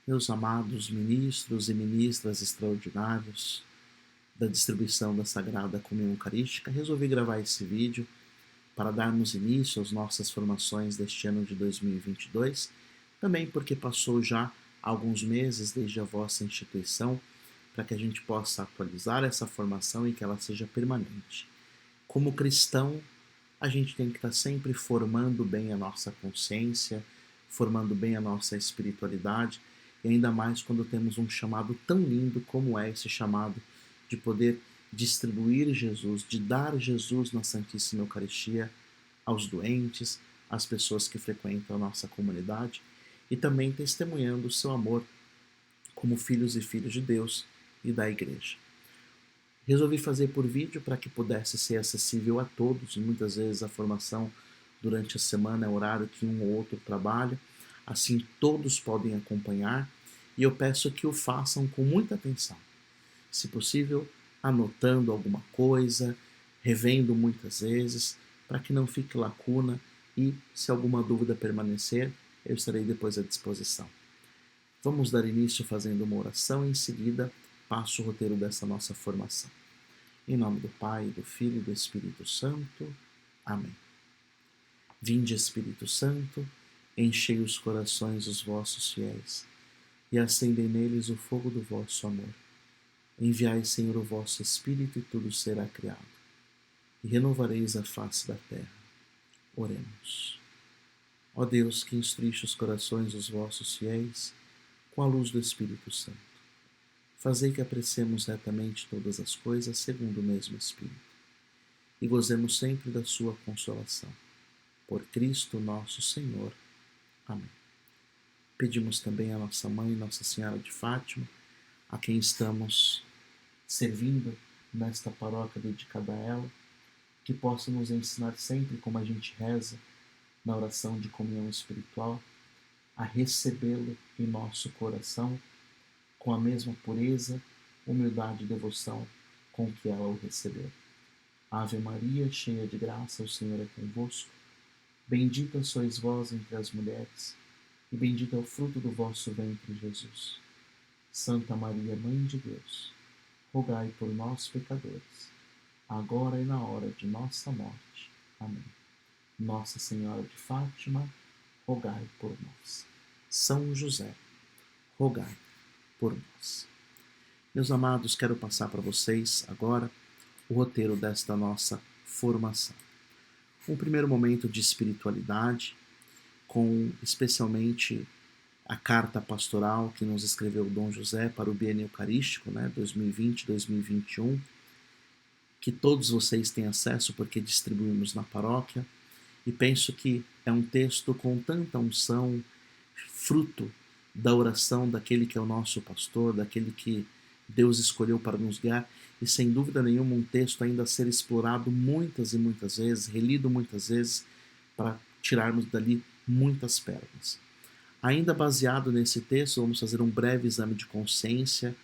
Meus amados ministros e ministras extraordinários da distribuição da Sagrada Comunhão Eucarística, resolvi gravar esse vídeo para darmos início às nossas formações deste ano de 2022, também porque passou já alguns meses desde a vossa instituição, para que a gente possa atualizar essa formação e que ela seja permanente. Como cristão, a gente tem que estar sempre formando bem a nossa consciência, formando bem a nossa espiritualidade, e ainda mais quando temos um chamado tão lindo como é esse chamado de poder distribuir Jesus, de dar Jesus na Santíssima Eucaristia aos doentes, às pessoas que frequentam a nossa comunidade, e também testemunhando o seu amor como filhos e filhas de Deus e da Igreja. Resolvi fazer por vídeo para que pudesse ser acessível a todos, e muitas vezes a formação durante a semana é horário que um ou outro trabalha, assim todos podem acompanhar, e eu peço que o façam com muita atenção. Se possível, anotando alguma coisa, revendo muitas vezes, para que não fique lacuna e, se alguma dúvida permanecer, eu estarei depois à disposição. Vamos dar início fazendo uma oração e em seguida passo o roteiro dessa nossa formação. Em nome do Pai, do Filho e do Espírito Santo. Amém. Vinde, Espírito Santo, enchei os corações dos vossos fiéis e acendei neles o fogo do vosso amor. Enviai, Senhor, o vosso Espírito e tudo será criado, e renovareis a face da terra. Oremos. Ó Deus, que instruíste os corações dos vossos fiéis com a luz do Espírito Santo, fazei que apreciemos retamente todas as coisas segundo o mesmo Espírito, e gozemos sempre da sua consolação. Por Cristo nosso Senhor. Amém. Pedimos também a nossa Mãe, Nossa Senhora de Fátima, a quem estamos servindo nesta paróquia dedicada a ela, que possa nos ensinar sempre como a gente reza na oração de comunhão espiritual, a recebê-lo em nosso coração com a mesma pureza, humildade e devoção com que ela o recebeu. Ave Maria, cheia de graça, o Senhor é convosco. Bendita sois vós entre as mulheres, e bendito é o fruto do vosso ventre, Jesus. Santa Maria, Mãe de Deus, rogai por nós, pecadores, agora e na hora de nossa morte. Amém. Nossa Senhora de Fátima, rogai por nós. São José, rogai por nós. Meus amados, quero passar para vocês agora o roteiro desta nossa formação. Um primeiro momento de espiritualidade, com especialmente a carta pastoral que nos escreveu Dom José para o Biênio Eucarístico, 2020-2021, que todos vocês têm acesso porque distribuímos na paróquia, e penso que é um texto com tanta unção, fruto da oração daquele que é o nosso pastor, daquele que Deus escolheu para nos guiar, e sem dúvida nenhuma um texto ainda a ser explorado muitas e muitas vezes, relido muitas vezes, para tirarmos dali muitas pérolas. Ainda baseado nesse texto, vamos fazer um breve exame de consciência,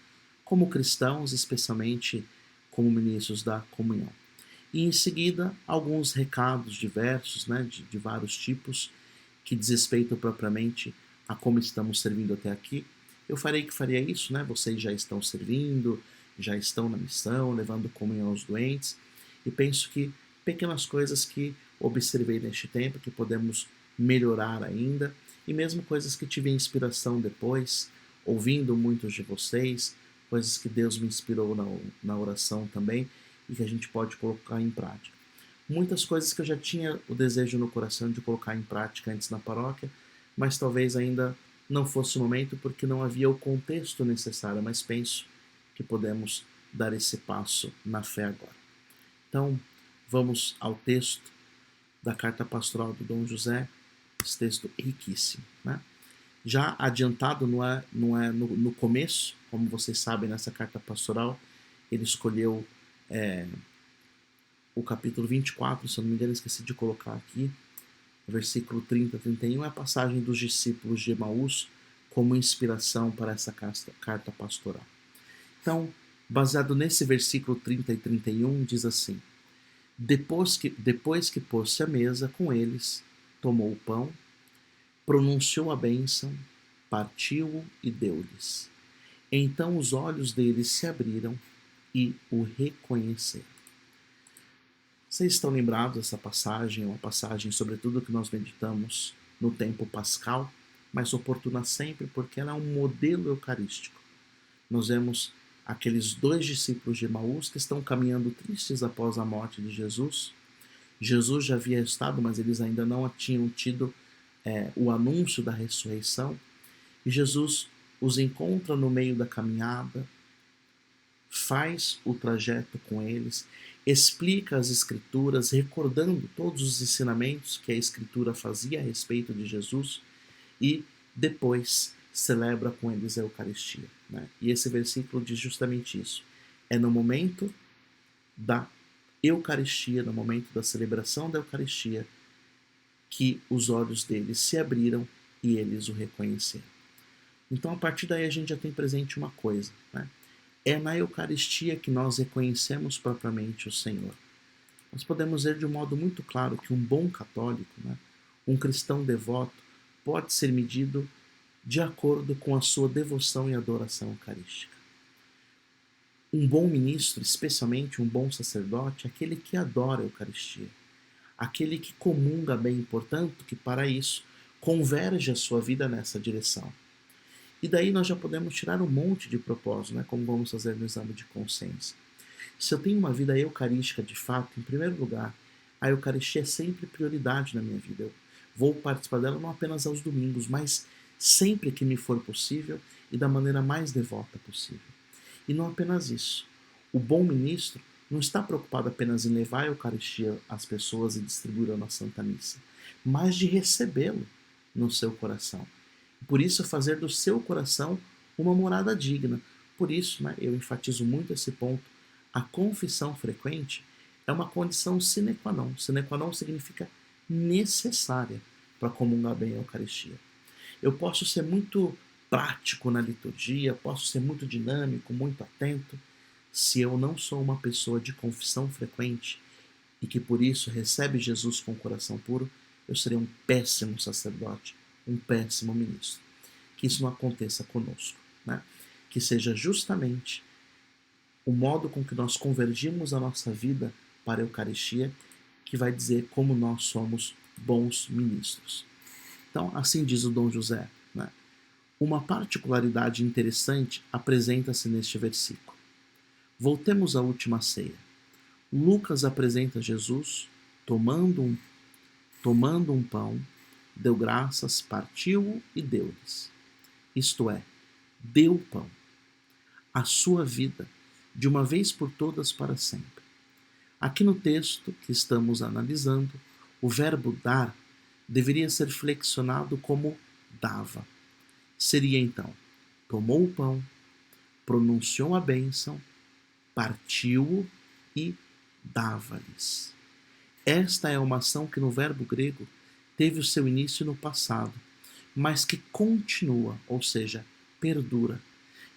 como cristãos, especialmente como ministros da comunhão. E em seguida, alguns recados diversos, de vários tipos, que desrespeitam propriamente a como estamos servindo até aqui. Eu faria isso, Vocês já estão servindo, já estão na missão, levando comunhão aos doentes, e penso que pequenas coisas que observei neste tempo, que podemos melhorar ainda, e mesmo coisas que tive inspiração depois, ouvindo muitos de vocês, coisas que Deus me inspirou na oração também, e que a gente pode colocar em prática. Muitas coisas que eu já tinha o desejo no coração de colocar em prática antes na paróquia, mas talvez ainda não fosse o momento porque não havia o contexto necessário, mas penso que podemos dar esse passo na fé agora. Então, vamos ao texto da carta pastoral do Dom José, esse texto riquíssimo. Já adiantado, não é no começo, como vocês sabem, nessa carta pastoral, ele escolheu o capítulo 24, se eu não me engano, esqueci de colocar aqui, versículo 30 a 31, é a passagem dos discípulos de Emaús como inspiração para essa carta pastoral. Então, baseado nesse versículo 30 e 31, diz assim: depois que pôs-se à mesa com eles, tomou o pão, pronunciou a bênção, partiu-o e deu-lhes. Então os olhos deles se abriram e o reconheceram. Vocês estão lembrados dessa passagem? É uma passagem, sobretudo, que nós meditamos no tempo pascal, mas oportuna sempre porque ela é um modelo eucarístico. Nós vemos aqueles 2 discípulos de Emaús que estão caminhando tristes após a morte de Jesus. Jesus já havia estado, mas eles ainda não tinham tido o anúncio da ressurreição. E Jesus os encontra no meio da caminhada, faz o trajeto com eles, explica as Escrituras, recordando todos os ensinamentos que a Escritura fazia a respeito de Jesus e depois celebra com eles a Eucaristia. Né? E esse versículo diz justamente isso. É no momento da Eucaristia, no momento da celebração da Eucaristia, que os olhos deles se abriram e eles o reconheceram. Então, a partir daí, a gente já tem presente uma coisa, né? É na Eucaristia que nós reconhecemos propriamente o Senhor. Nós podemos ver de um modo muito claro que um bom católico, né, um cristão devoto, pode ser medido de acordo com a sua devoção e adoração eucarística. Um bom ministro, especialmente um bom sacerdote, é aquele que adora a Eucaristia, aquele que comunga bem, portanto, que para isso converge a sua vida nessa direção. E daí nós já podemos tirar um monte de propósito, né, como vamos fazer no exame de consciência. Se eu tenho uma vida eucarística de fato, em primeiro lugar, a Eucaristia é sempre prioridade na minha vida. Eu vou participar dela não apenas aos domingos, mas sempre que me for possível e da maneira mais devota possível. E não apenas isso. O bom ministro não está preocupado apenas em levar a Eucaristia às pessoas e distribuí-la na Santa Missa, mas de recebê-lo no seu coração. Por isso, fazer do seu coração uma morada digna. Por isso, né, eu enfatizo muito esse ponto. A confissão frequente é uma condição sine qua non. Sine qua non significa necessária para comungar bem a Eucaristia. Eu posso ser muito prático na liturgia, posso ser muito dinâmico, muito atento. Se eu não sou uma pessoa de confissão frequente e que por isso recebe Jesus com o coração puro, eu serei um péssimo sacerdote, um péssimo ministro. Que isso não aconteça conosco, né? Que seja justamente o modo com que nós convergimos a nossa vida para a Eucaristia que vai dizer como nós somos bons ministros. Então, assim diz o Dom José, né? Uma particularidade interessante apresenta-se neste versículo. Voltemos à última ceia. Lucas apresenta Jesus tomando um pão, deu graças, partiu-o e deu-lhes. Isto é, deu o pão, a sua vida, de uma vez por todas para sempre. Aqui no texto que estamos analisando, o verbo dar deveria ser flexionado como dava. Seria então, tomou o pão, pronunciou a bênção, partiu-o e dava-lhes. Esta é uma ação que no verbo grego teve o seu início no passado, mas que continua, ou seja, perdura.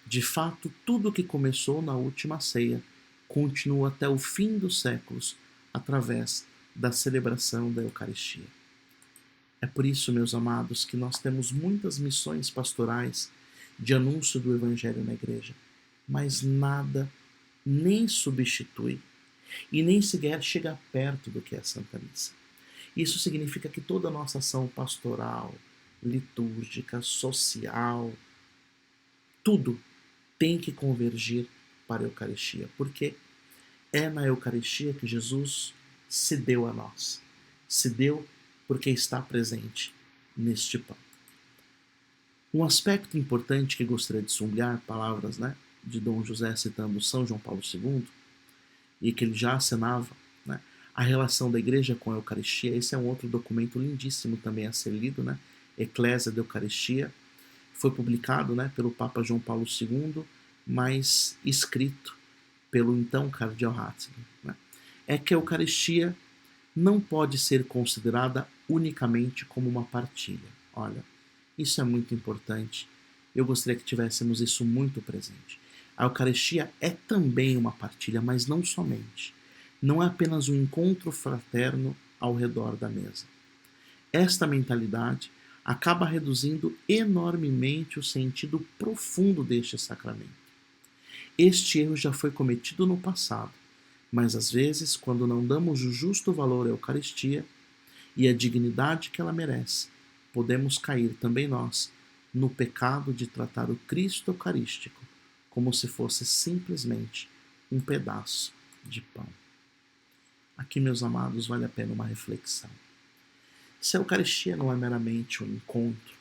De fato, tudo o que começou na última ceia continua até o fim dos séculos, através da celebração da Eucaristia. É por isso, meus amados, que nós temos muitas missões pastorais de anúncio do Evangelho na igreja, mas nada nem substitui e nem sequer chega perto do que é a Santa Missa. Isso significa que toda a nossa ação pastoral, litúrgica, social, tudo tem que convergir para a Eucaristia, porque é na Eucaristia que Jesus se deu a nós. Se deu porque está presente neste pão. Um aspecto importante que gostaria de sublinhar, palavras, né, de Dom José citando São João Paulo II, e que ele já acenava, né, a relação da igreja com a Eucaristia. Esse é um outro documento lindíssimo também a ser lido, né, Eclésia da Eucaristia. Foi publicado, né, pelo Papa João Paulo II, mas escrito pelo então Cardeal Ratzinger. Né. É que a Eucaristia não pode ser considerada unicamente como uma partilha. Olha, isso é muito importante. Eu gostaria que tivéssemos isso muito presente. A Eucaristia é também uma partilha, mas não somente. Não é apenas um encontro fraterno ao redor da mesa. Esta mentalidade acaba reduzindo enormemente o sentido profundo deste sacramento. Este erro já foi cometido no passado, mas às vezes, quando não damos o justo valor à Eucaristia e a dignidade que ela merece, podemos cair também nós no pecado de tratar o Cristo Eucarístico como se fosse simplesmente um pedaço de pão. Aqui, meus amados, vale a pena uma reflexão. Se a Eucaristia não é meramente um encontro,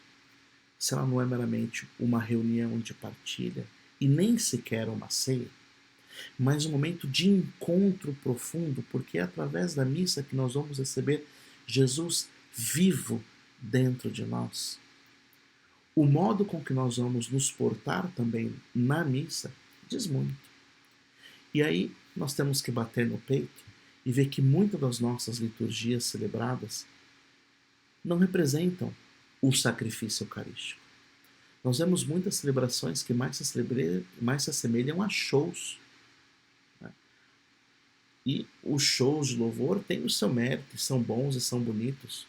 se ela não é meramente uma reunião de partilha e nem sequer uma ceia, mas um momento de encontro profundo, porque é através da missa que nós vamos receber Jesus vivo dentro de nós. O modo com que nós vamos nos portar também na missa diz muito. E aí nós temos que bater no peito e ver que muitas das nossas liturgias celebradas não representam o sacrifício eucarístico. Nós vemos muitas celebrações que mais se assemelham a shows. Né? E os shows de louvor têm o seu mérito, são bons e são bonitos,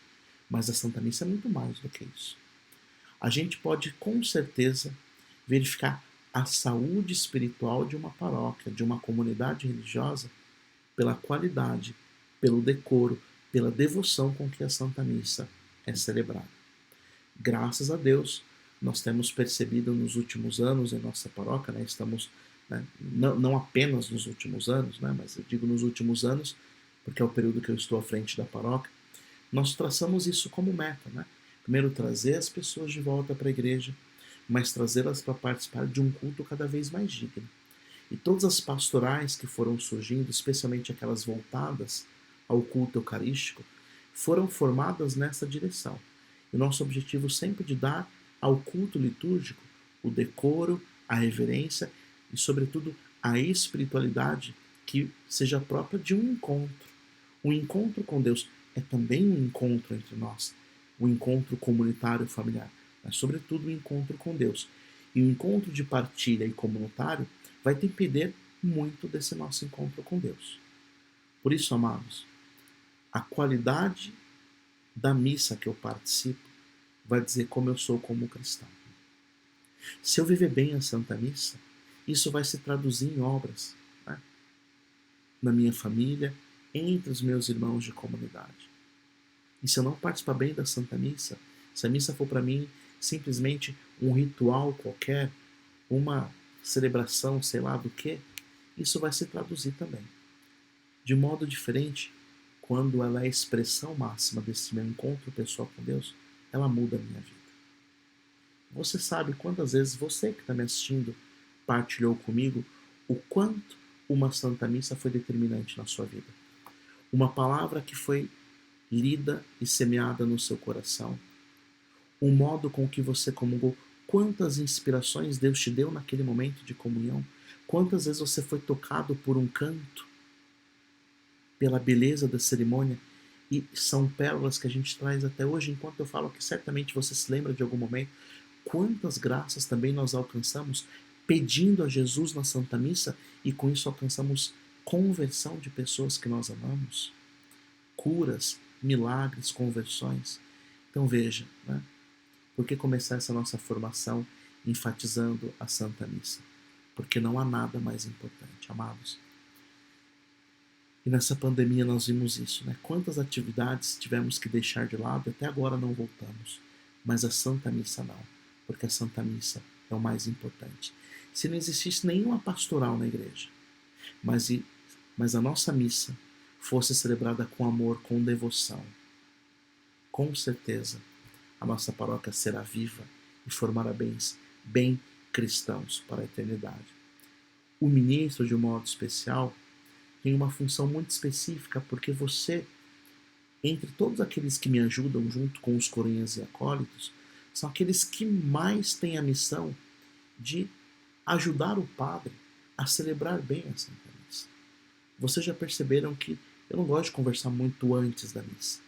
mas a Santa Missa é muito mais do que isso. A gente pode com certeza verificar a saúde espiritual de uma paróquia, de uma comunidade religiosa, pela qualidade, pelo decoro, pela devoção com que a Santa Missa é celebrada. Graças a Deus, nós temos percebido nos últimos anos em nossa paróquia, estamos, não apenas nos últimos anos, mas eu digo nos últimos anos, porque é o período que eu estou à frente da paróquia, nós traçamos isso como meta. Primeiro, trazer as pessoas de volta para a igreja, mas trazê-las para participar de um culto cada vez mais digno. E todas as pastorais que foram surgindo, especialmente aquelas voltadas ao culto eucarístico, foram formadas nessa direção. E o nosso objetivo sempre de dar ao culto litúrgico o decoro, a reverência e, sobretudo, a espiritualidade que seja própria de um encontro. O encontro com Deus é também um encontro entre nós, o encontro comunitário familiar, mas sobretudo o encontro com Deus. E o encontro de partilha e comunitário vai depender muito desse nosso encontro com Deus. Por isso, amados, a qualidade da missa que eu participo vai dizer como eu sou como cristão. Se eu viver bem a Santa Missa, isso vai se traduzir em obras, na minha família, entre os meus irmãos de comunidade. E se eu não participar bem da Santa Missa, se a missa for para mim simplesmente um ritual qualquer, uma celebração, sei lá do que, isso vai se traduzir também. De modo diferente, quando ela é a expressão máxima desse meu encontro pessoal com Deus, ela muda a minha vida. Você sabe quantas vezes você que está me assistindo partilhou comigo o quanto uma Santa Missa foi determinante na sua vida. Uma palavra que foi lida e semeada no seu coração. O modo com que você comungou. Quantas inspirações Deus te deu naquele momento de comunhão. Quantas vezes você foi tocado por um canto, pela beleza da cerimônia. E são pérolas que a gente traz até hoje, enquanto eu falo que certamente você se lembra de algum momento. Quantas graças também nós alcançamos pedindo a Jesus na Santa Missa e com isso alcançamos conversão de pessoas que nós amamos. Curas, milagres, conversões. Então veja, por que começar essa nossa formação enfatizando a Santa Missa? Porque não há nada mais importante, amados. E nessa pandemia nós vimos isso, Quantas atividades tivemos que deixar de lado, até agora não voltamos. Mas a Santa Missa não, porque a Santa Missa é o mais importante. Se não existisse nenhuma pastoral na igreja, mas a nossa missa fosse celebrada com amor, com devoção, com certeza a nossa paróquia será viva e formará bem cristãos para a eternidade. O ministro, de um modo especial, tem uma função muito específica, porque você, entre todos aqueles que me ajudam junto com os coroinhas e acólitos, são aqueles que mais têm a missão de ajudar o padre a celebrar bem a Santa Missa. Vocês já perceberam que eu não gosto de conversar muito antes da missa,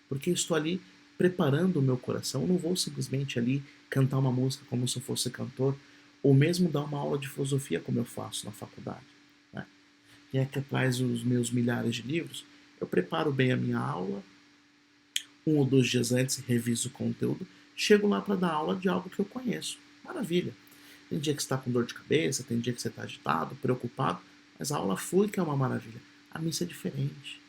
porque eu estou ali preparando o meu coração. Eu não vou simplesmente ali cantar uma música como se eu fosse cantor, ou mesmo dar uma aula de filosofia como eu faço na faculdade. Quem é que traz os meus milhares de livros? Eu preparo bem a minha aula, 1 ou 2 dias antes reviso o conteúdo, chego lá para dar aula de algo que eu conheço. Maravilha. Tem dia que você está com dor de cabeça, tem dia que você está agitado, preocupado, mas a aula flui, que é uma maravilha. A missa é diferente.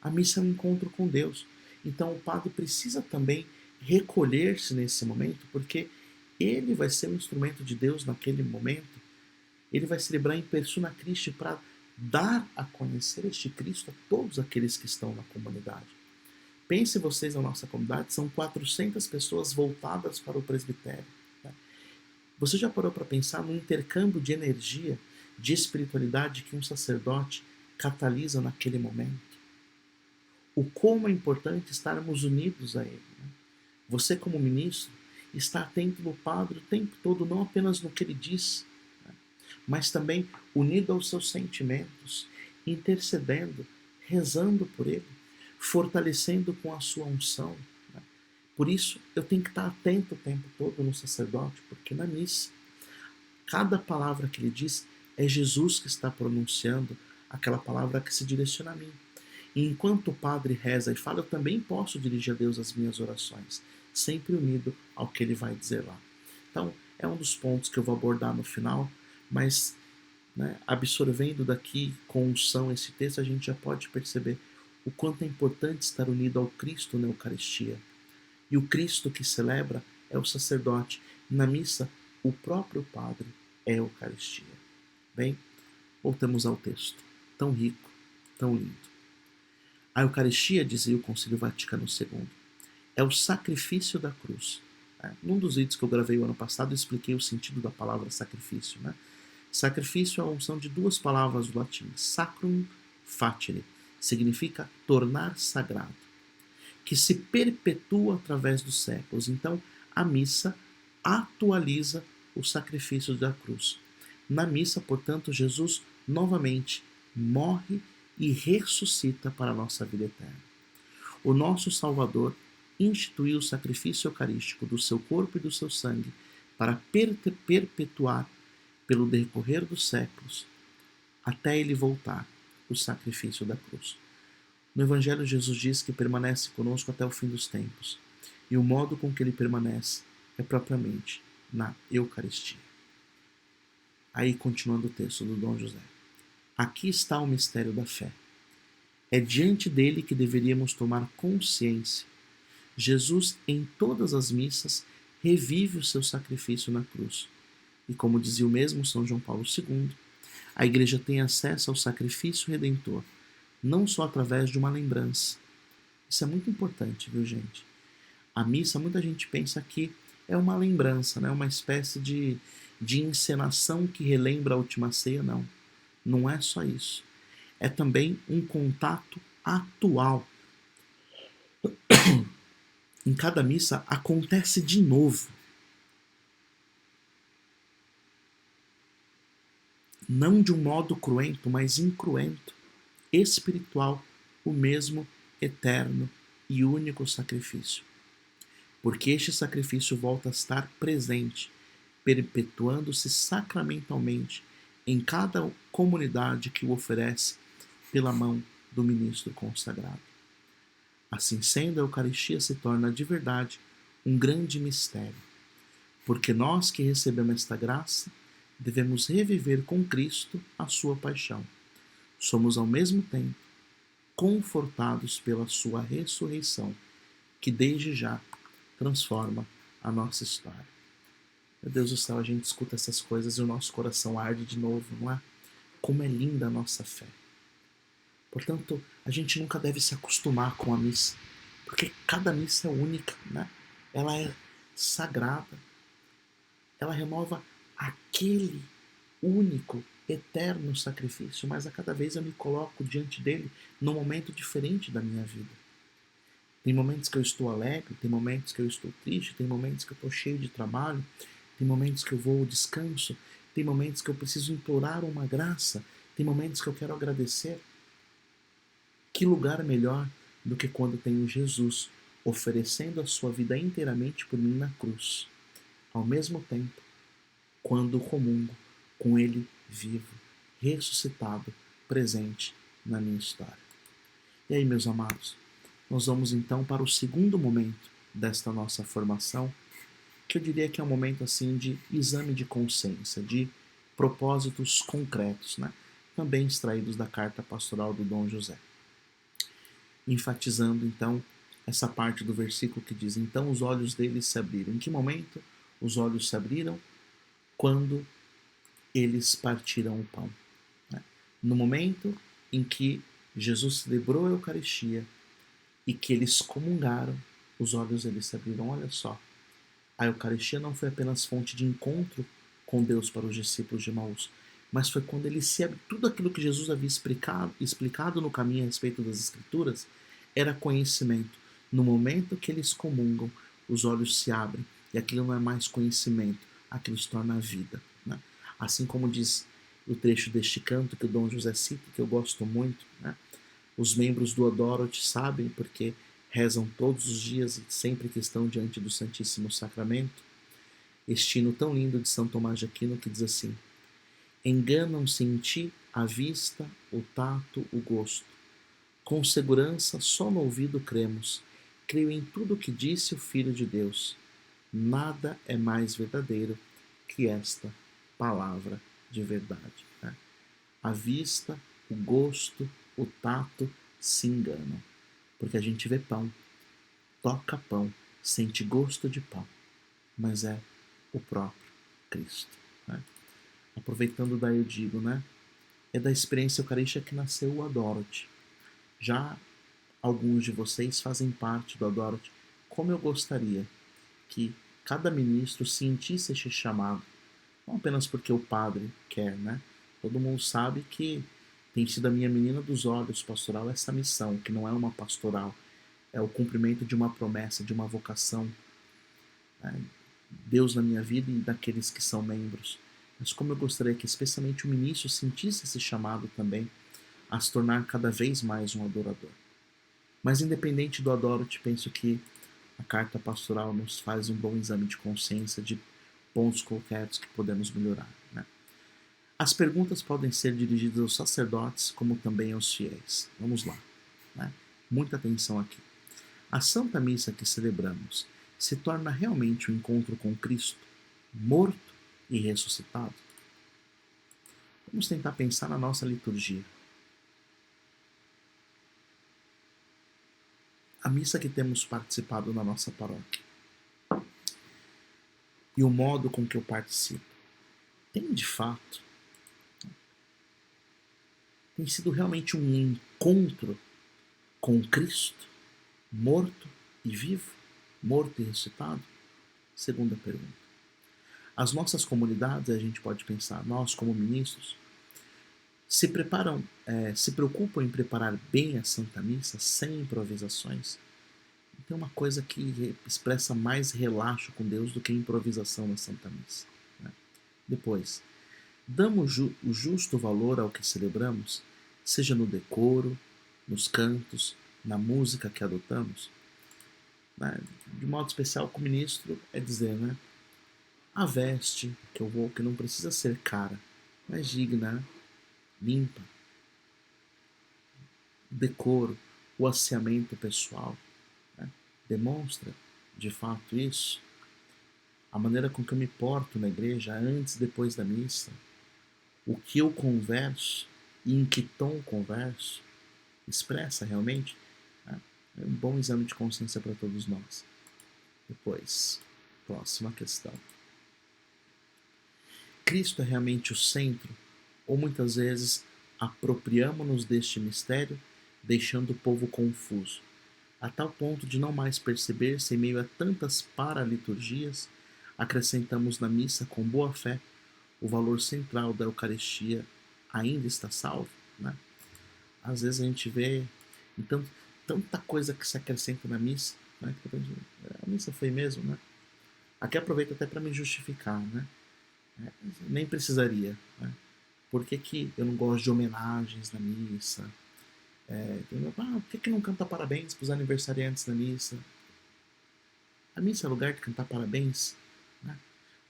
A missa é um encontro com Deus. Então o padre precisa também recolher-se nesse momento, porque ele vai ser um instrumento de Deus naquele momento. Ele vai celebrar em persona Christi para dar a conhecer este Cristo a todos aqueles que estão na comunidade. Pense vocês na nossa comunidade, são 400 pessoas voltadas para o presbitério. Né? Você já parou para pensar no intercâmbio de energia, de espiritualidade que um sacerdote catalisa naquele momento? O como é importante estarmos unidos a ele. Né? Você, como ministro, está atento no padre o tempo todo, não apenas no que ele diz, né? Mas também unido aos seus sentimentos, intercedendo, rezando por ele, fortalecendo com a sua unção. Né? Por isso, eu tenho que estar atento o tempo todo no sacerdote, porque na missa, cada palavra que ele diz é Jesus que está pronunciando aquela palavra que se direciona a mim. E enquanto o padre reza e fala, eu também posso dirigir a Deus as minhas orações, sempre unido ao que ele vai dizer lá. Então, é um dos pontos que eu vou abordar no final, mas né, absorvendo daqui com unção esse texto, a gente já pode perceber o quanto é importante estar unido ao Cristo na Eucaristia. E o Cristo que celebra é o sacerdote. Na missa, o próprio padre é a Eucaristia. Bem, voltamos ao texto. Tão rico, tão lindo. A Eucaristia, dizia o Concílio Vaticano II, é o sacrifício da cruz. Num dos vídeos que eu gravei o ano passado, eu expliquei o sentido da palavra sacrifício. Né? Sacrifício é a unção de duas palavras do latim. Sacrum facere significa tornar sagrado, que se perpetua através dos séculos. Então, a missa atualiza o sacrifício da cruz. Na missa, portanto, Jesus novamente morre e ressuscita para a nossa vida eterna. O nosso Salvador instituiu o sacrifício eucarístico do seu corpo e do seu sangue para perpetuar, pelo decorrer dos séculos, até ele voltar, o sacrifício da cruz. No Evangelho, Jesus diz que permanece conosco até o fim dos tempos, e o modo com que ele permanece é propriamente na Eucaristia. Aí, continuando o texto do Dom José. Aqui está o mistério da fé. É diante dele que deveríamos tomar consciência. Jesus, em todas as missas, revive o seu sacrifício na cruz. E como dizia o mesmo São João Paulo II, a Igreja tem acesso ao sacrifício redentor, não só através de uma lembrança. Isso é muito importante, viu, gente? A missa, muita gente pensa que é uma lembrança, né? Uma espécie de encenação que relembra a última ceia. Não, não é só isso. É também um contato atual. Em cada missa acontece de novo. Não de um modo cruento, mas incruento, espiritual, o mesmo eterno e único sacrifício. Porque este sacrifício volta a estar presente, perpetuando-se sacramentalmente em cada comunidade que o oferece pela mão do ministro consagrado. Assim sendo, a Eucaristia se torna de verdade um grande mistério, porque nós que recebemos esta graça devemos reviver com Cristo a sua paixão. Somos ao mesmo tempo confortados pela sua ressurreição, que desde já transforma a nossa história. Meu Deus do céu, a gente escuta essas coisas e o nosso coração arde de novo, não é? Como é linda a nossa fé. Portanto, a gente nunca deve se acostumar com a missa, porque cada missa é única, né? Ela é sagrada. Ela renova aquele único, eterno sacrifício, mas a cada vez eu me coloco diante dele num momento diferente da minha vida. Tem momentos que eu estou alegre, tem momentos que eu estou triste, tem momentos que eu estou cheio de trabalho, tem momentos que eu vou ao descanso, tem momentos que eu preciso implorar uma graça, tem momentos que eu quero agradecer. Que lugar melhor do que quando tenho Jesus oferecendo a sua vida inteiramente por mim na cruz, ao mesmo tempo, quando comungo com Ele vivo, ressuscitado, presente na minha história. E aí, meus amados, nós vamos então para o segundo momento desta nossa formação, que eu diria que é um momento assim de exame de consciência, de propósitos concretos, né? Também extraídos da carta pastoral do Dom José. Enfatizando então essa parte do versículo que diz: então os olhos deles se abriram. Em que momento os olhos se abriram? Quando eles partiram o pão. Né? No momento em que Jesus celebrou a Eucaristia e que eles comungaram, os olhos deles se abriram. Olha só, a Eucaristia não foi apenas fonte de encontro com Deus para os discípulos de Emaús, mas foi quando ele se abriu. Tudo aquilo que Jesus havia explicado no caminho a respeito das Escrituras era conhecimento. No momento que eles comungam, os olhos se abrem e aquilo não é mais conhecimento, aquilo se torna vida. Né? Assim como diz o trecho deste canto que o Dom José cita, que eu gosto muito, né? Os membros do Odorote sabem porque rezam todos os dias e sempre que estão diante do Santíssimo Sacramento. Este hino tão lindo de São Tomás de Aquino que diz assim: enganam-se em ti a vista, o tato, o gosto. Com segurança só no ouvido cremos. Creio em tudo o que disse o Filho de Deus. Nada é mais verdadeiro que esta palavra de verdade. Né? A vista, o gosto, o tato se enganam. Porque a gente vê pão, toca pão, sente gosto de pão, mas é o próprio Cristo. Né? Aproveitando daí eu digo, né? É da experiência eucarística que nasceu o Adoro-te. Já alguns de vocês fazem parte do Adoro-te. Como eu gostaria que cada ministro sentisse este chamado, não apenas porque o padre quer, né? Todo mundo sabe que tem sido a minha menina dos olhos pastoral essa missão, que não é uma pastoral, é o cumprimento de uma promessa, de uma vocação. Né? Deus na minha vida e daqueles que são membros. Mas como eu gostaria que especialmente o ministro sentisse esse chamado também a se tornar cada vez mais um adorador. Mas independente do adoro-te, penso que a carta pastoral nos faz um bom exame de consciência de pontos concretos que podemos melhorar. Né? As perguntas podem ser dirigidas aos sacerdotes como também aos fiéis. Vamos lá. Né? Muita atenção aqui. A Santa Missa que celebramos se torna realmente um encontro com Cristo, morto e ressuscitado? Vamos tentar pensar na nossa liturgia. A missa que temos participado na nossa paróquia e o modo com que eu participo tem de fato tem sido realmente um encontro com Cristo, morto e vivo, morto e ressuscitado? Segunda pergunta. As nossas comunidades, a gente pode pensar, nós como ministros, se preocupam em preparar bem a Santa Missa, sem improvisações. Tem uma coisa que expressa mais relaxo com Deus do que improvisação na Santa Missa. Né? Depois, damos o justo valor ao que celebramos, seja no decoro, nos cantos, na música que adotamos. Né? De modo especial, com o ministro, é dizer, né? A veste que eu vou, que não precisa ser cara, mas digna, limpa, o decoro, o asseamento pessoal, né? Demonstra, de fato, isso. A maneira com que eu me porto na igreja, antes e depois da missa, o que eu converso e em que tom converso, expressa realmente, né? É um bom exame de consciência para todos nós. Depois, próxima questão. Cristo é realmente o centro? Ou muitas vezes apropriamos-nos deste mistério, deixando o povo confuso, a tal ponto de não mais perceber-se em meio a tantas paraliturgias, acrescentamos na missa com boa fé o valor central da Eucaristia ainda está salvo? Né? Às vezes a gente vê então, tanta coisa que se acrescenta na missa, né? A missa foi mesmo, né? Aqui aproveito até para me justificar, né? Nem precisaria, né? Por que, que eu não gosto de homenagens na missa? Por que não canta parabéns para os aniversariantes da missa? A missa é lugar de cantar parabéns. Né?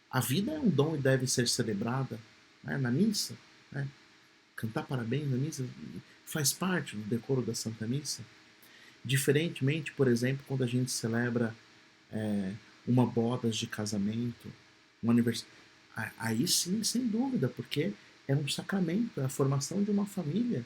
A vida é um dom e deve ser celebrada, né? Na missa. Né? Cantar parabéns na missa faz parte do decoro da Santa Missa. Diferentemente, por exemplo, quando a gente celebra uma bodas de casamento, um aniversário. Aí sim, sem dúvida, porque é um sacramento, é a formação de uma família.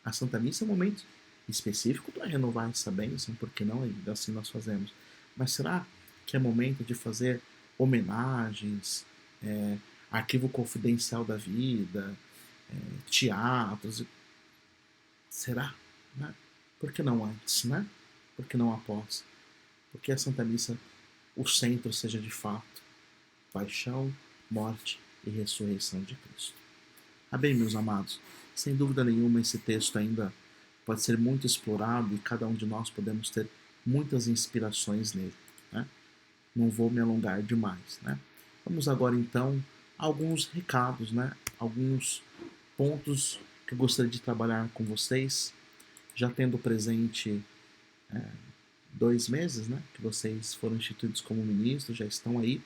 A Santa Missa é um momento específico para renovar essa bênção, porque não, assim nós fazemos. Mas será que é momento de fazer homenagens, é, arquivo confidencial da vida, teatros? Será? Né? Por que não antes, né? Por que não após? Porque a Santa Missa, o centro seja de fato paixão, morte e ressurreição de Cristo. Bem, meus amados, sem dúvida nenhuma esse texto ainda pode ser muito explorado e cada um de nós podemos ter muitas inspirações nele. Né? Não vou me alongar demais. Né? Vamos agora então a alguns recados, né? Alguns pontos que eu gostaria de trabalhar com vocês, já tendo presente 2 meses, né? Que vocês foram instituídos como ministros, já estão aí.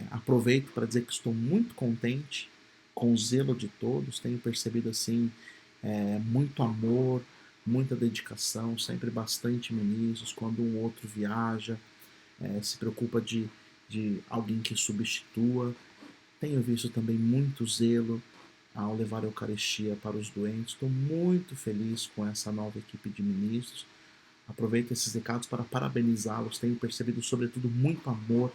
Aproveito para dizer que estou muito contente com o zelo de todos, tenho percebido assim muito amor, muita dedicação, sempre bastante ministros, quando um outro viaja, se preocupa de alguém que substitua. Tenho visto também muito zelo ao levar a Eucaristia para os doentes. Estou muito feliz com essa nova equipe de ministros. Aproveito esses recados para parabenizá-los. Tenho percebido, sobretudo, muito amor.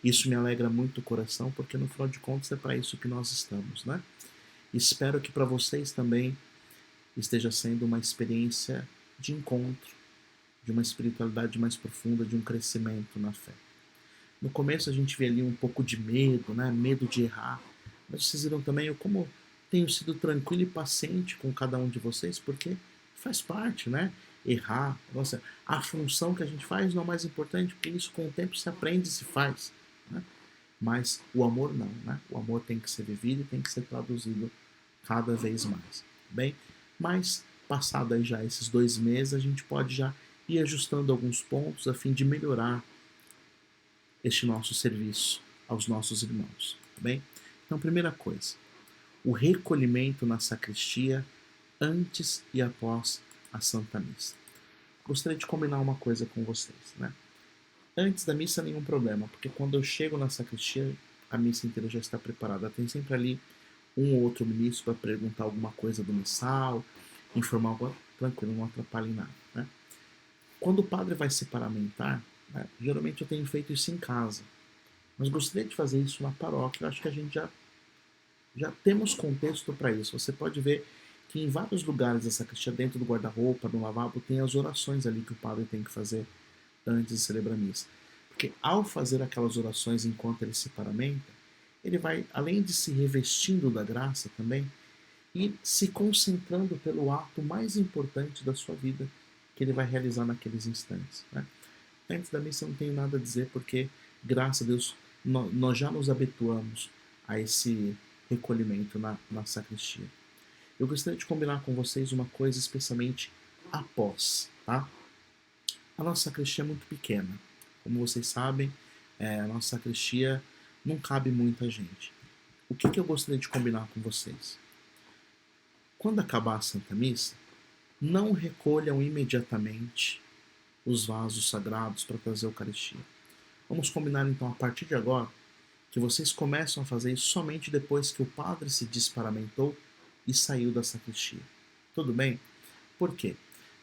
Isso me alegra muito o coração, porque no final de contas é para isso que nós estamos, né? Espero que para vocês também esteja sendo uma experiência de encontro, de uma espiritualidade mais profunda, de um crescimento na fé. No começo a gente vê ali um pouco de medo, né? Medo de errar. Mas vocês viram também como tenho sido tranquilo e paciente com cada um de vocês, porque faz parte, né? Errar. Nossa, a função que a gente faz não é mais importante, porque isso com o tempo se aprende e se faz. Né? Mas o amor não, né? O amor tem que ser vivido e tem que ser traduzido cada vez mais. Bem, mas passado aí já esses 2 meses, a gente pode já ir ajustando alguns pontos a fim de melhorar este nosso serviço aos nossos irmãos, tá bem? Então, primeira coisa, o recolhimento na sacristia antes e após a Santa Missa. Gostaria de combinar uma coisa com vocês, né? Antes da missa, nenhum problema, porque quando eu chego na sacristia, a missa inteira já está preparada. Tem sempre ali um ou outro ministro para perguntar alguma coisa do missal, informar algo, tranquilo, não atrapalha em nada. Né? Quando o padre vai se paramentar, né, geralmente eu tenho feito isso em casa, mas gostaria de fazer isso na paróquia. Eu acho que a gente já temos contexto para isso. Você pode ver que em vários lugares da sacristia, dentro do guarda-roupa, no lavabo, tem as orações ali que o padre tem que fazer antes de celebrar a missa. Porque ao fazer aquelas orações enquanto ele se paramenta, ele vai, além de se revestindo da graça também, e se concentrando pelo ato mais importante da sua vida que ele vai realizar naqueles instantes. Né? Antes da missa eu não tenho nada a dizer, porque, graças a Deus, nós já nos habituamos a esse recolhimento na sacristia. Eu gostaria de combinar com vocês uma coisa, especialmente após, tá? A nossa sacristia é muito pequena. Como vocês sabem, a nossa sacristia não cabe muita gente. O que eu gostaria de combinar com vocês? Quando acabar a Santa Missa, não recolham imediatamente os vasos sagrados para trazer a Eucaristia. Vamos combinar então, a partir de agora, que vocês começam a fazer isso somente depois que o padre se desparamentou e saiu da sacristia. Tudo bem? Por quê?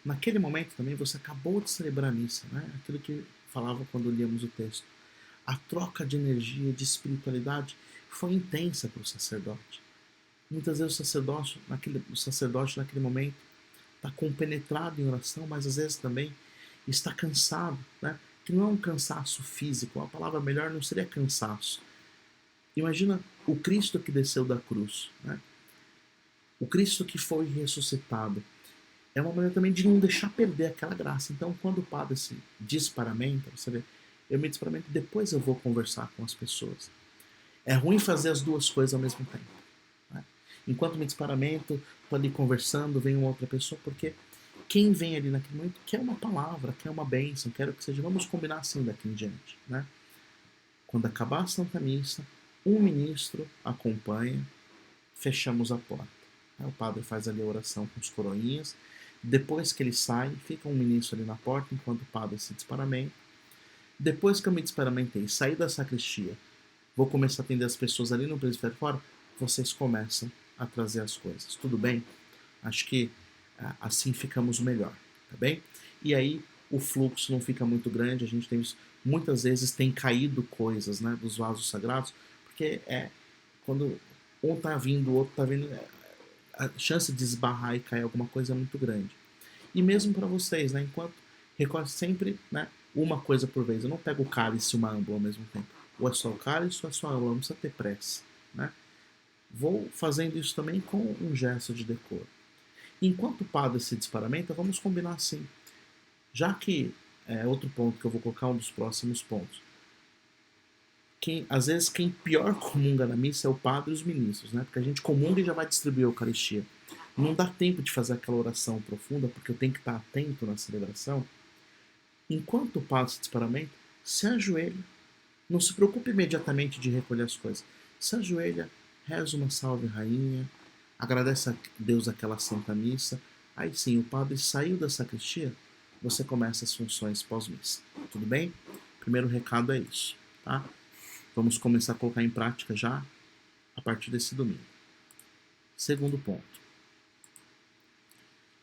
Naquele momento também você acabou de celebrar a missa, né? Aquilo que falava quando líamos o texto. A troca de energia, de espiritualidade foi intensa para o sacerdote. Muitas vezes o sacerdote naquele momento está compenetrado em oração, mas às vezes também está cansado, né? Que não é um cansaço físico, a palavra melhor não seria cansaço. Imagina o Cristo que desceu da cruz, né? O Cristo que foi ressuscitado. É uma maneira também de não deixar perder aquela graça. Então, quando o padre se desparamenta, você vê, eu me desparamento, depois eu vou conversar com as pessoas. É ruim fazer as duas coisas ao mesmo tempo. Né? Enquanto me desparamento, estou ali conversando, vem uma outra pessoa, porque quem vem ali naquele momento quer uma palavra, quer uma bênção, quer que seja. Vamos combinar assim daqui em diante. Né? Quando acabar a Santa Missa, um ministro acompanha, fechamos a porta. O padre faz ali a oração com os coroinhas. Depois que ele sai, fica um ministro ali na porta enquanto o padre se desparamenta. Depois que eu me desparamentei, saí da sacristia, vou começar a atender as pessoas ali no presbitério fora, vocês começam a trazer as coisas. Tudo bem? Acho que assim ficamos melhor, tá bem? E aí o fluxo não fica muito grande, a gente tem muitas vezes tem caído coisas, né, dos vasos sagrados, porque quando um tá vindo, o outro tá vindo, a chance de esbarrar e cair alguma coisa é muito grande. E mesmo para vocês, né, enquanto recorre sempre, né, uma coisa por vez. Eu não pego o cálice e uma âmbula ao mesmo tempo. Ou é só o cálice ou é só a âmbula, não precisa ter pressa, né? Vou fazendo isso também com um gesto de decoro. Enquanto o padre se desparamenta, vamos combinar assim. Já que é outro ponto que eu vou colocar, um dos próximos pontos. Às vezes quem pior comunga na missa é o padre e os ministros, né? Porque a gente comunga e já vai distribuir a Eucaristia. Não dá tempo de fazer aquela oração profunda, porque eu tenho que estar atento na celebração. Enquanto o padre se desparamenta, se ajoelha. Não se preocupe imediatamente de recolher as coisas. Se ajoelha, reza uma salve rainha, agradece a Deus aquela santa missa. Aí sim, o padre saiu da sacristia, você começa as funções pós-missa. Tudo bem? Primeiro recado é isso, tá? Vamos começar a colocar em prática já a partir desse domingo. Segundo ponto.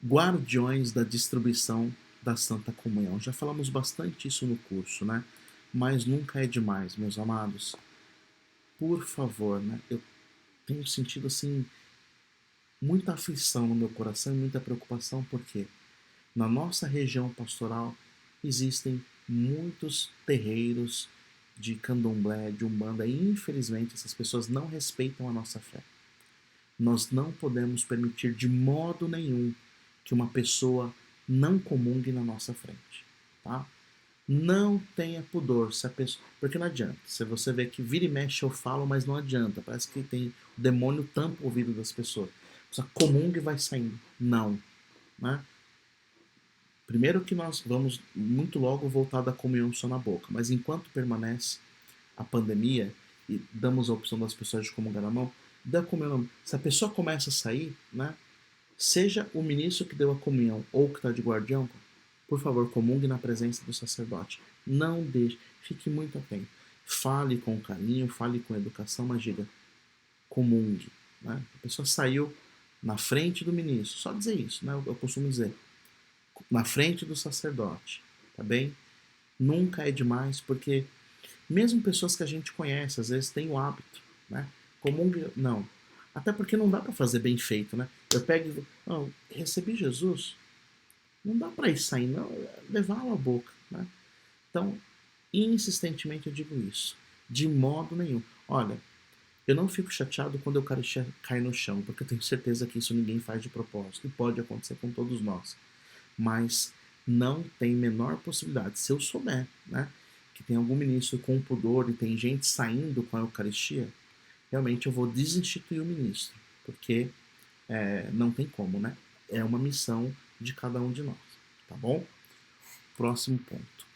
Guardiões da distribuição da Santa Comunhão. Já falamos bastante isso no curso, né? Mas nunca é demais, meus amados. Por favor, né? Eu tenho sentido assim muita aflição no meu coração e muita preocupação porque na nossa região pastoral existem muitos terreiros de candomblé, de umbanda, e infelizmente essas pessoas não respeitam a nossa fé. Nós não podemos permitir de modo nenhum que uma pessoa não comungue na nossa frente, tá? Não tenha pudor, se a pessoa, porque não adianta. Se você vê que vira e mexe eu falo, mas não adianta. Parece que tem o demônio tampa o ouvido das pessoas. A pessoa comunga e vai saindo. Não, né? Primeiro que nós vamos muito logo voltar da comunhão só na boca, mas enquanto permanece a pandemia e damos a opção das pessoas de comungar na mão, da comunhão. Se a pessoa começa a sair, né? Seja o ministro que deu a comunhão ou que está de guardião, por favor, comungue na presença do sacerdote. Não deixe, fique muito atento. Fale com carinho, fale com educação, mas diga, comungue. Né? A pessoa saiu na frente do ministro, só dizer isso, né? Eu costumo dizer, na frente do sacerdote, tá bem? Nunca é demais, porque mesmo pessoas que a gente conhece, às vezes tem o hábito, né? Comungue, não. Até porque não dá para fazer bem feito, né? Eu pego e oh, recebi Jesus, não dá para ir sair, não, levá-lo à boca, né? Então, insistentemente eu digo isso, de modo nenhum. Olha, eu não fico chateado quando a Eucaristia cai no chão, porque eu tenho certeza que isso ninguém faz de propósito, e pode acontecer com todos nós. Mas não tem menor possibilidade, se eu souber, né, que tem algum ministro com pudor e tem gente saindo com a Eucaristia, realmente eu vou desinstituir o ministro, porque não tem como, né? É uma missão de cada um de nós, tá bom? Próximo ponto.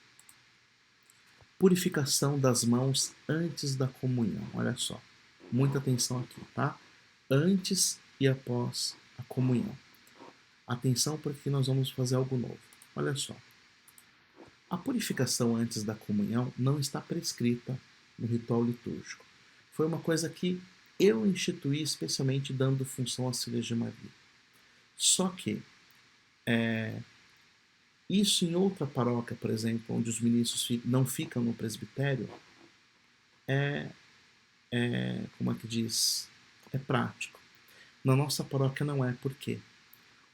Purificação das mãos antes da comunhão. Olha só, muita atenção aqui, tá? Antes e após a comunhão. Atenção porque nós vamos fazer algo novo. Olha só. A purificação antes da comunhão não está prescrita no ritual litúrgico. Foi uma coisa que eu instituí especialmente dando função às filhas de Maria. Só que isso em outra paróquia, por exemplo, onde os ministros não ficam no presbitério, como é que diz? É prático. Na nossa paróquia não é, por quê?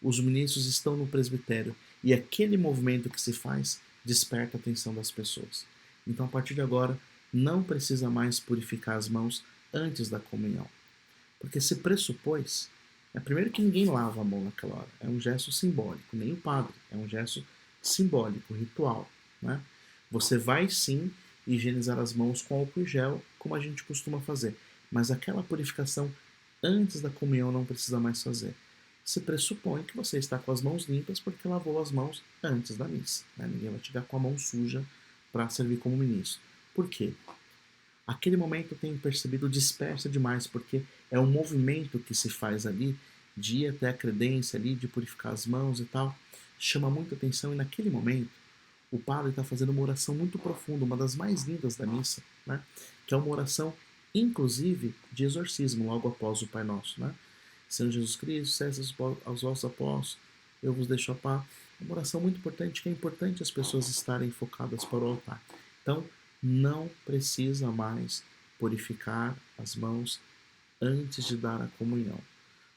Os ministros estão no presbitério e aquele movimento que se faz desperta a atenção das pessoas. Então, a partir de agora, não precisa mais purificar as mãos antes da comunhão. Porque se pressupôs, primeiro que ninguém lava a mão naquela hora, é um gesto simbólico, nem o padre, é um gesto simbólico, ritual. Né? Você vai sim higienizar as mãos com álcool e gel, como a gente costuma fazer, mas aquela purificação antes da comunhão não precisa mais fazer. Se pressupõe que você está com as mãos limpas porque lavou as mãos antes da missa. Né? Ninguém vai chegar com a mão suja para servir como ministro. Por quê? Aquele momento eu tenho percebido dispersa demais, porque é um movimento que se faz ali, de ir até a credência ali, de purificar as mãos e tal, chama muita atenção, e naquele momento o padre está fazendo uma oração muito profunda, uma das mais lindas da missa, né? Que é uma oração, inclusive, de exorcismo, logo após o Pai Nosso, né? Senhor Jesus Cristo, cesse aos vossos apóstolos, eu vos deixo a paz. É uma oração muito importante, que é importante as pessoas estarem focadas para o altar. Então, não precisa mais purificar as mãos antes de dar a comunhão.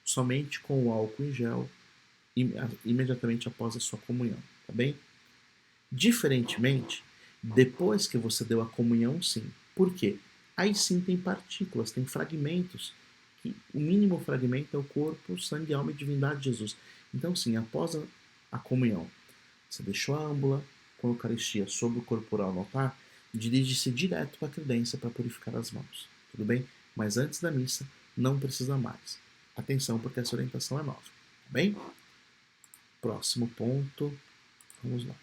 Somente com o álcool em gel, imediatamente após a sua comunhão, tá bem? Diferentemente, depois que você deu a comunhão, sim. Por quê? Aí sim tem partículas, tem fragmentos. Que o mínimo fragmento é o corpo, sangue, alma e divindade de Jesus. Então, sim, após a comunhão, você deixou a âmbula com a Eucaristia sobre o corporal no altar, dirige-se direto para a credência para purificar as mãos. Tudo bem? Mas antes da missa, não precisa mais. Atenção, porque essa orientação é nova. Tá bem? Próximo ponto. Vamos lá.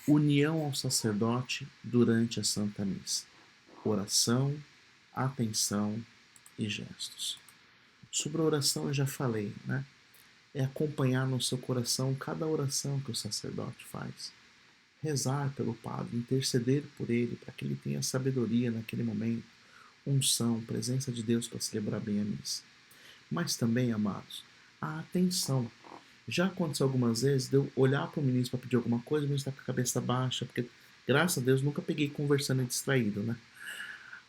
União ao sacerdote durante a Santa Missa. Oração, atenção e gestos. Sobre a oração eu já falei, né? É acompanhar no seu coração cada oração que o sacerdote faz. Rezar pelo padre, interceder por ele, para que ele tenha sabedoria naquele momento, unção, presença de Deus para celebrar bem a missa. Mas também, amados, a atenção. Já aconteceu algumas vezes de eu olhar para o ministro para pedir alguma coisa, o ministro está com a cabeça baixa, porque, graças a Deus, nunca peguei conversando e distraído, né?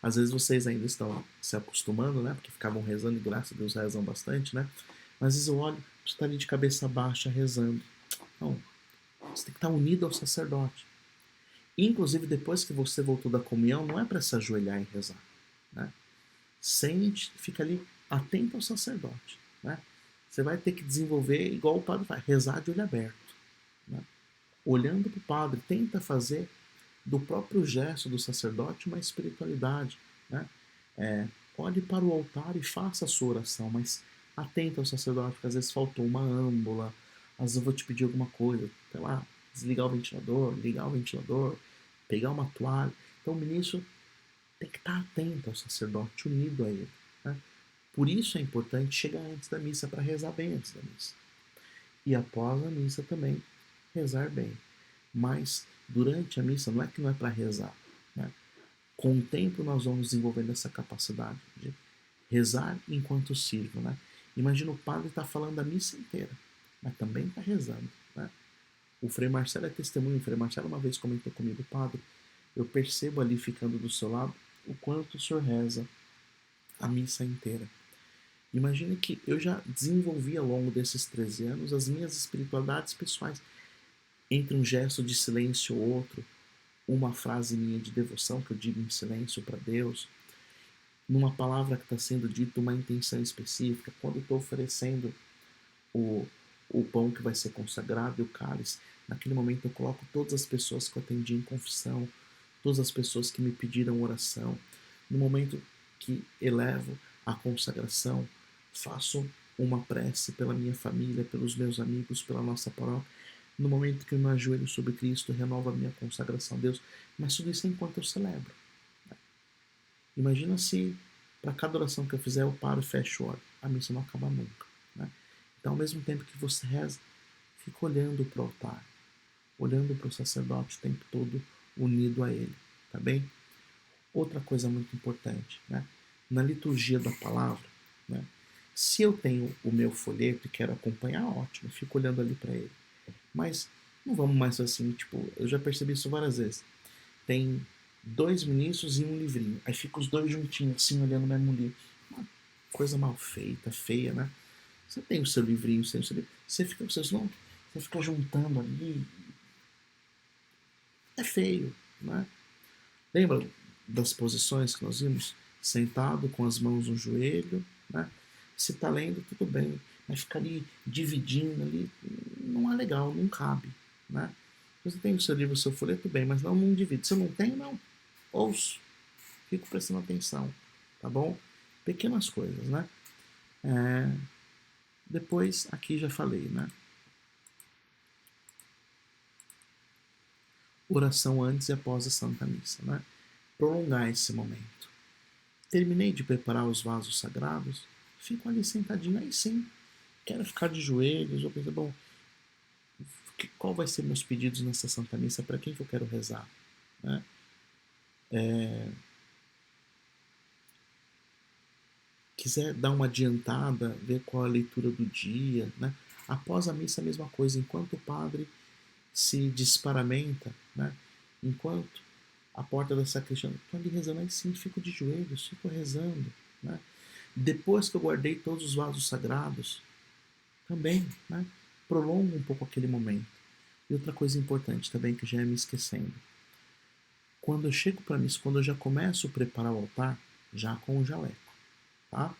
Às vezes vocês ainda estão se acostumando, né? Porque ficavam rezando e, graças a Deus, rezam bastante, né? Mas às vezes eu olho, você está ali de cabeça baixa rezando. Não, você tem que estar unido ao sacerdote. Inclusive, depois que você voltou da comunhão, não é para se ajoelhar e rezar, né? Sente, fica ali atento ao sacerdote, né? Você vai ter que desenvolver igual o padre faz, rezar de olho aberto, né? Olhando para o padre, tenta fazer do próprio gesto do sacerdote uma espiritualidade, né? Olhe para o altar e faça a sua oração, mas atenta ao sacerdote, porque às vezes faltou uma âmbula, às vezes eu vou te pedir alguma coisa, sei lá, desligar o ventilador, ligar o ventilador, pegar uma toalha. Então o ministro tem que estar atento ao sacerdote, unido a ele, né? Por isso é importante chegar antes da missa para rezar bem antes da missa. E após a missa também rezar bem. Mas durante a missa não é que não é para rezar, né? Com o tempo nós vamos desenvolvendo essa capacidade de rezar enquanto sirvo, né? Imagina o padre estar falando a missa inteira, mas também está rezando, né? O Frei Marcelo é testemunho. O Frei Marcelo uma vez comentou comigo: padre, eu percebo ali ficando do seu lado o quanto o senhor reza a missa inteira. Imagine que eu já desenvolvi ao longo desses 13 anos as minhas espiritualidades pessoais. Entre um gesto de silêncio ou outro, uma frase minha de devoção que eu digo em silêncio para Deus, numa palavra que está sendo dita, uma intenção específica, quando eu estou oferecendo o, o pão que vai ser consagrado e o cálice, naquele momento eu coloco todas as pessoas que eu atendi em confissão, todas as pessoas que me pediram oração. No momento que elevo a consagração, faço uma prece pela minha família, pelos meus amigos, pela nossa paróquia. No momento que eu me ajoelho sobre Cristo, renovo a minha consagração a Deus. Mas tudo isso é enquanto eu celebro. Imagina se para cada oração que eu fizer eu paro e fecho o olho. A missa não acaba nunca, né? Então, ao mesmo tempo que você reza, fica olhando para o altar, olhando para o sacerdote o tempo todo, unido a ele, tá bem? Outra coisa muito importante, né? Na liturgia da palavra, né? Se eu tenho o meu folheto e quero acompanhar, ótimo, fico olhando ali para ele. Mas não vamos mais assim, tipo, eu já percebi isso várias vezes. Tem dois ministros e um livrinho. Aí fica os dois juntinhos, assim, olhando o mesmo livro. Uma coisa mal feita, feia, né? Você tem o seu livrinho, você tem o seu livro. Você fica, você fica juntando ali. É feio, né? Lembra das posições que nós vimos? Sentado com as mãos no joelho, né? Se está lendo, tudo bem. Mas ficar ali dividindo ali não é legal, não cabe, né? Você tem o seu livro, o seu folheto, bem, mas não divide. Se eu não tenho, não. Ouço. Fico prestando atenção, tá bom? Pequenas coisas, né? Depois, aqui já falei, né? Oração antes e após a Santa Missa, né? Prolongar esse momento. Terminei de preparar os vasos sagrados, fico ali sentadinho, aí sim, quero ficar de joelhos, ou pensar, bom, qual vai ser meus pedidos nessa Santa Missa, para quem que eu quero rezar, né? Quiser dar uma adiantada, ver qual a leitura do dia, né? Após a missa a mesma coisa, enquanto o padre se desparamenta, né? Enquanto a porta da sacristia, estou ali rezando, aí sim, fico de joelhos, fico rezando, né? Depois que eu guardei todos os vasos sagrados, também, né? Prolongo um pouco aquele momento. E outra coisa importante também, que já ia me esquecendo. Quando eu chego para missa, quando eu já começo a preparar o altar, já com o jaleco, tá?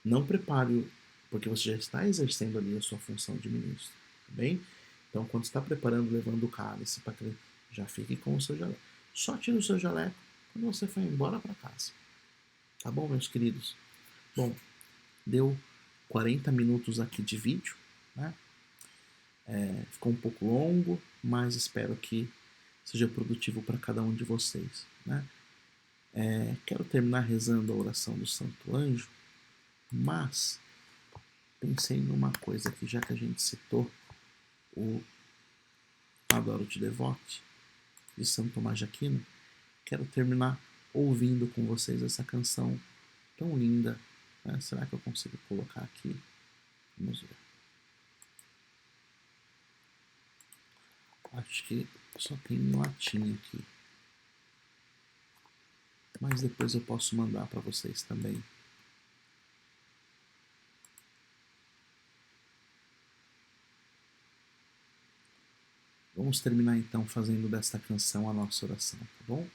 Não prepare, porque você já está exercendo ali a sua função de ministro, tá bem? Então, quando está preparando, levando o cálice para que já fique com o seu jaleco. Só tira o seu jaleco quando você for embora para casa. Tá bom, meus queridos? Bom, deu 40 minutos aqui de vídeo, né? Ficou um pouco longo, mas espero que seja produtivo para cada um de vocês, né? Quero terminar rezando a oração do Santo Anjo, mas pensei numa coisa aqui, já que a gente citou o Adoro Te Devote, de São Tomás de Aquino, quero terminar ouvindo com vocês essa canção tão linda, né? Será que eu consigo colocar aqui? Vamos ver. Acho que só tem em latim aqui, mas depois eu posso mandar para vocês também. Vamos terminar então fazendo desta canção a nossa oração, tá bom?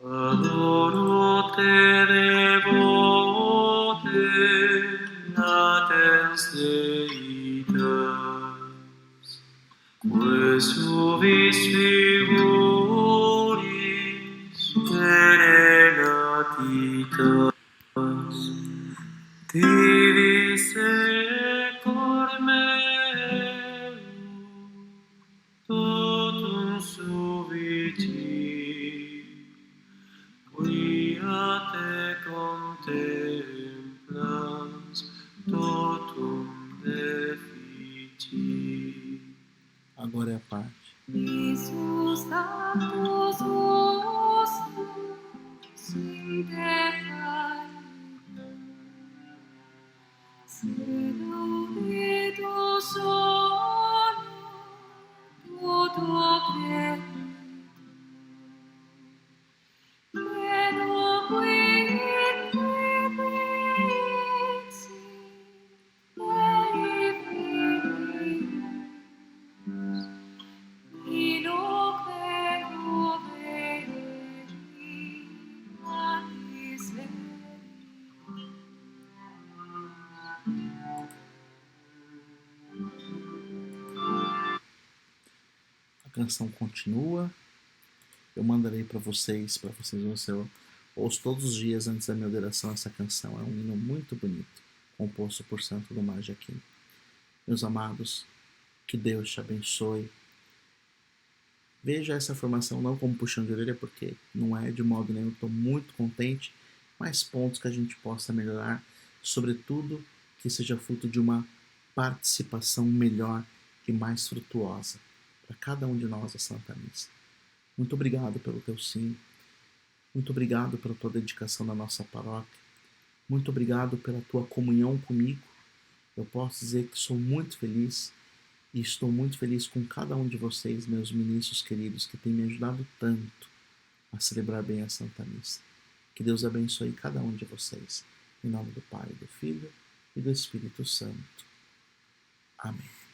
Adoro te devote, latens Deitas, quae suvis figuris perenatitas, divis secor meum, totum subiti, quia te contemplas, totum deficit. Agora é a parte. Iisus Sanctus vostrum, sinde Caritas, sed auditus sonum toto credo, credo quid predixit, ei fidimus, A canção continua. Eu mandarei para vocês eu ouço todos os dias antes da minha oração essa canção. É um hino muito bonito, composto por Santo Tomás de Aquino. Meus amados, que Deus te abençoe. Veja essa formação não como puxão de orelha, porque não é de modo nenhum. Estou muito contente, mas pontos que a gente possa melhorar, sobretudo que seja fruto de uma participação melhor e mais frutuosa para cada um de nós a Santa Missa. Muito obrigado pelo teu sim, muito obrigado pela tua dedicação na nossa paróquia, muito obrigado pela tua comunhão comigo. Eu posso dizer que sou muito feliz e estou muito feliz com cada um de vocês, meus ministros queridos, que têm me ajudado tanto a celebrar bem a Santa Missa. Que Deus abençoe cada um de vocês. Em nome do Pai, do Filho e do Espírito Santo. Amém.